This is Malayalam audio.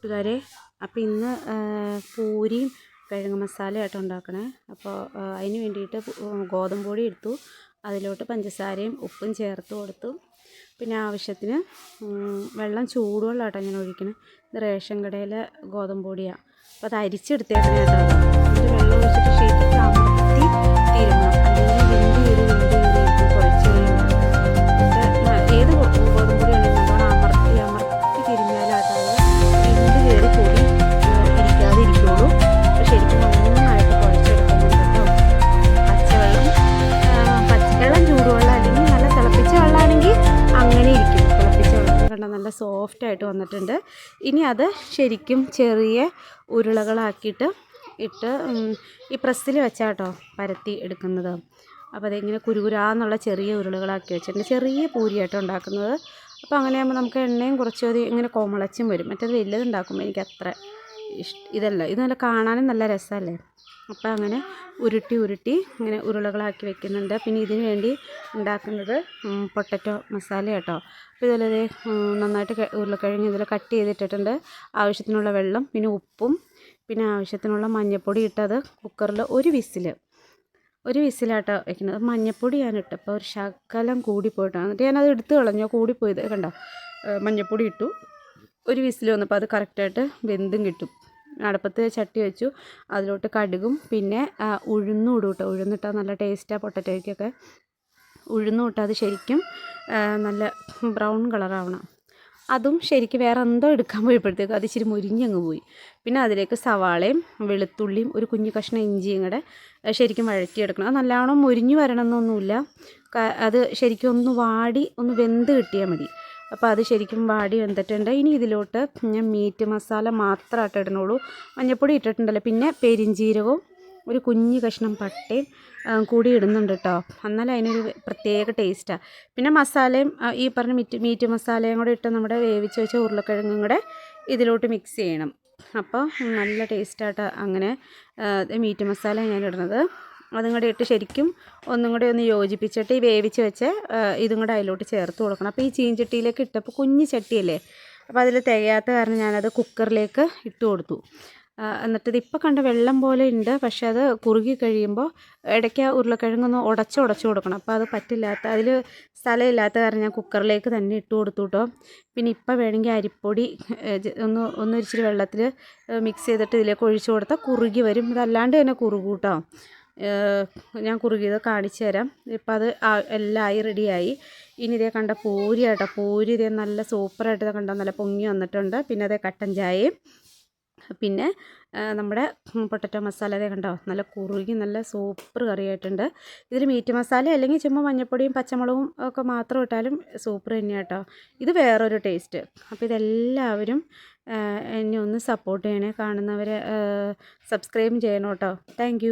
കൂട്ടുകാരെ, അപ്പോൾ ഇന്ന് പൂരിയും കിഴങ്ങ് മസാലയായിട്ട് ഉണ്ടാക്കണേ. അപ്പോൾ അതിന് വേണ്ടിയിട്ട് ഗോതമ്പ് പൊടി എടുത്തു, അതിലോട്ട് പഞ്ചസാരയും ഉപ്പും ചേർത്ത് കൊടുത്തു. പിന്നെ ആവശ്യത്തിന് വെള്ളം, ചൂടുവെള്ളമാട്ടോ ഞാൻ ഒഴിക്കണം. ഇത് റേഷൻ കടയിലെ ഗോതമ്പ് പൊടിയാണ്. അപ്പോൾ അത് അരിച്ചെടുത്തേക്കണേ കേട്ടോ. എന്നിട്ട് വെള്ളം ഒഴിച്ചിട്ട് ശരിക്കും അമർത്തി തിരുമണം, അല്ലെങ്കിൽ വെന്ത് കയറി കുഴച്ച് കഴിയുമ്പോൾ ഏത് ഗോതമ്പ് പൊടിയാണെങ്കിൽ നല്ലോണം അമർത്തി തിരിഞ്ഞാലാട്ടോ വെന്ത് കയറി പൊടി ഇരിക്കാതിരിക്കുള്ളൂ. അപ്പോൾ ശരിക്കും നന്നായിട്ട് കുഴച്ചെടുക്കുന്നുണ്ട് കേട്ടോ. പച്ചവെള്ളം ചൂടുവെള്ളം അല്ലെങ്കിൽ നല്ല തിളപ്പിച്ച വെള്ളമാണെങ്കിൽ അങ്ങനെ ഇരിക്കും. തിളപ്പിച്ച വെള്ളം കണ്ടാൽ നല്ല സോഫ്റ്റായിട്ട് വന്നിട്ടുണ്ട്. ഇനി അത് ശരിക്കും ചെറിയ ഉരുളകളാക്കിയിട്ട് ഈ പ്രസ്സിൽ വെച്ചാട്ടോ പരത്തി എടുക്കുന്നത്. അപ്പോൾ അതിങ്ങനെ കുരുകുരാന്നുള്ള ചെറിയ ഉരുളകളാക്കി വെച്ചിട്ടുണ്ട്. ചെറിയ പൂരിയായിട്ട് ഉണ്ടാക്കുന്നത്. അപ്പോൾ അങ്ങനെയാകുമ്പോൾ നമുക്ക് എണ്ണയും കുറച്ച് ഇങ്ങനെ കോമളച്ചും വരും. മറ്റേത് വലുതുണ്ടാക്കുമ്പോൾ എനിക്ക് അത്ര ഇതല്ല. ഇത് നല്ല കാണാനും നല്ല രസമല്ലേ. അപ്പോൾ അങ്ങനെ ഉരുട്ടി ഇങ്ങനെ ഉരുളകളാക്കി വെക്കുന്നുണ്ട്. പിന്നെ ഇതിന് വേണ്ടി ഉണ്ടാക്കുന്നത് പൊട്ടറ്റോ മസാല കേട്ടോ. അപ്പോൾ ഇതിൽ നന്നായിട്ട് ഉരുളക്കിഴങ്ങ് ഇതിൽ കട്ട് ചെയ്തിട്ടിട്ടുണ്ട്. ആവശ്യത്തിനുള്ള വെള്ളം, പിന്നെ ഉപ്പും, പിന്നെ ആവശ്യത്തിനുള്ള മഞ്ഞൾപ്പൊടി ഇട്ടത് കുക്കറിൽ ഒരു വിസിലാട്ടോ വെക്കുന്നത്. മഞ്ഞൾപ്പൊടി ഞാനിട്ട് അപ്പോൾ ഒരു ശകലം കൂടിപ്പോയിട്ടാണ്. എന്നിട്ട് ഞാനത് എടുത്ത് കളഞ്ഞു, കൂടിപ്പോയത് കണ്ടോ. മഞ്ഞൾപ്പൊടി ഇട്ടു, ഒരു വിസിൽ വന്നപ്പോൾ അത് കറക്റ്റായിട്ട് വെന്തും കിട്ടും. അടുപ്പത്ത് ചട്ടി വെച്ചു, അതിലോട്ട് കടുകും പിന്നെ ഉഴുന്നും ഇടും കേട്ടോ. ഉഴുന്നിട്ടാൽ നല്ല ടേസ്റ്റാണ് പൊട്ടറ്റോയ്ക്കൊക്കെ. ഉഴുന്നും ഇട്ടാൽ അത് ശരിക്കും നല്ല ബ്രൗൺ കളറാവണം. അതും ശരിക്കും വേറെ എന്തോ എടുക്കാൻ പോയപ്പോഴത്തേക്കും അത് ഇച്ചിരി മുരിഞ്ഞങ്ങ് പോയി. പിന്നെ അതിലേക്ക് സവാളയും വെളുത്തുള്ളിയും ഒരു കുഞ്ഞു കഷ്ണം ഇഞ്ചിയും കൂടെ ശരിക്കും വഴറ്റിയെടുക്കണം. അത് നല്ലോണം മുരിഞ്ഞു വരണമെന്നൊന്നുമില്ല, അത് ശരിക്കും ഒന്ന് വെന്ത് കിട്ടിയാൽ മതി. അപ്പോൾ അത് ശരിക്കും വാടി വെന്തിട്ടുണ്ട്. ഇനി ഇതിലോട്ട് ഞാൻ മീറ്റ് മസാല മാത്രമായിട്ട് ഇടണുള്ളൂ. മഞ്ഞൾപ്പൊടി ഇട്ടിട്ടുണ്ടല്ലോ, പിന്നെ പെരിഞ്ചീരകവും ഒരു കുഞ്ഞു കഷ്ണം പട്ടയും കൂടി ഇടുന്നുണ്ട് കേട്ടോ. എന്നാലും അതിനൊരു പ്രത്യേക ടേസ്റ്റാണ്. പിന്നെ മസാലയും ഈ പറഞ്ഞ മീറ്റ് മസാലയും കൂടെ ഇട്ട് നമ്മുടെ വേവിച്ച് വെച്ച ഉരുളക്കിഴങ്ങും കൂടെ ഇതിലോട്ട് മിക്സ് ചെയ്യണം. അപ്പോൾ നല്ല ടേസ്റ്റായിട്ട് അങ്ങനെ മീറ്റ് മസാല ഞാൻ ഇടുന്നത്. അതും കൂടെ ഇട്ട് ശരിക്കും ഒന്നും കൂടെ ഒന്ന് യോജിപ്പിച്ചിട്ട് ഈ വേവിച്ച് വെച്ച് ഇതും കൂടെ അതിലോട്ട് ചേർത്ത് കൊടുക്കണം. അപ്പോൾ ഈ ചീഞ്ചട്ടിയിലേക്ക് ഇട്ടപ്പോൾ കുഞ്ഞ് ചട്ടിയല്ലേ, അപ്പോൾ അതിൽ തികയാത്ത കാരണം ഞാനത് കുക്കറിലേക്ക് ഇട്ട് കൊടുത്തു. എന്നിട്ട് ഇപ്പോൾ കണ്ട വെള്ളം പോലെ ഉണ്ട്, പക്ഷേ അത് കുറുകി കഴിയുമ്പോൾ ഇടയ്ക്ക് ഉരുളക്കിഴങ്ങൊന്ന് ഉടച്ച് കൊടുക്കണം. അപ്പോൾ അത് അതിൽ സ്ഥലമില്ലാത്ത കാരണം ഞാൻ കുക്കറിലേക്ക് തന്നെ ഇട്ട് കൊടുത്തു കേട്ടോ. പിന്നെ ഇപ്പോൾ വേണമെങ്കിൽ അരിപ്പൊടി ഒന്ന് ഇച്ചിരി വെള്ളത്തിൽ മിക്സ് ചെയ്തിട്ട് ഇതിലേക്ക് ഒഴിച്ചു കൊടുത്താൽ കുറുകി വരും. ഇതല്ലാണ്ട് തന്നെ കുറുകും കേട്ടോ. ഞാൻ കുറുകിയത് കാണിച്ചു തരാം. ഇപ്പം അത് എല്ലാം ആയി റെഡിയായി. ഇനി ഇതേ കണ്ട പൂരി കേട്ടോ. പൂരി ഇതേ നല്ല സൂപ്പറായിട്ട് കണ്ടോ, നല്ല പൊങ്ങി വന്നിട്ടുണ്ട്. പിന്നെ അതേ കട്ടൻ ചായയും, പിന്നെ നമ്മുടെ പൊട്ടറ്റോ മസാല അതേ കണ്ടോ, നല്ല കുറുകി നല്ല സൂപ്പർ കറിയായിട്ടുണ്ട്. ഇതിൽ മീറ്റ് മസാല അല്ലെങ്കിൽ ചുമ്മാ മഞ്ഞൾപ്പൊടിയും പച്ചമുളകും ഒക്കെ മാത്രം ഇട്ടാലും സൂപ്പർ തന്നെയാണ് കേട്ടോ. ഇത് വേറൊരു ടേസ്റ്റ്. അപ്പോൾ ഇതെല്ലാവരും എന്നെ ഒന്ന് സപ്പോർട്ട് ചെയ്യണേ. കാണുന്നവരെ സബ്സ്ക്രൈബ് ചെയ്യണം കേട്ടോ. താങ്ക്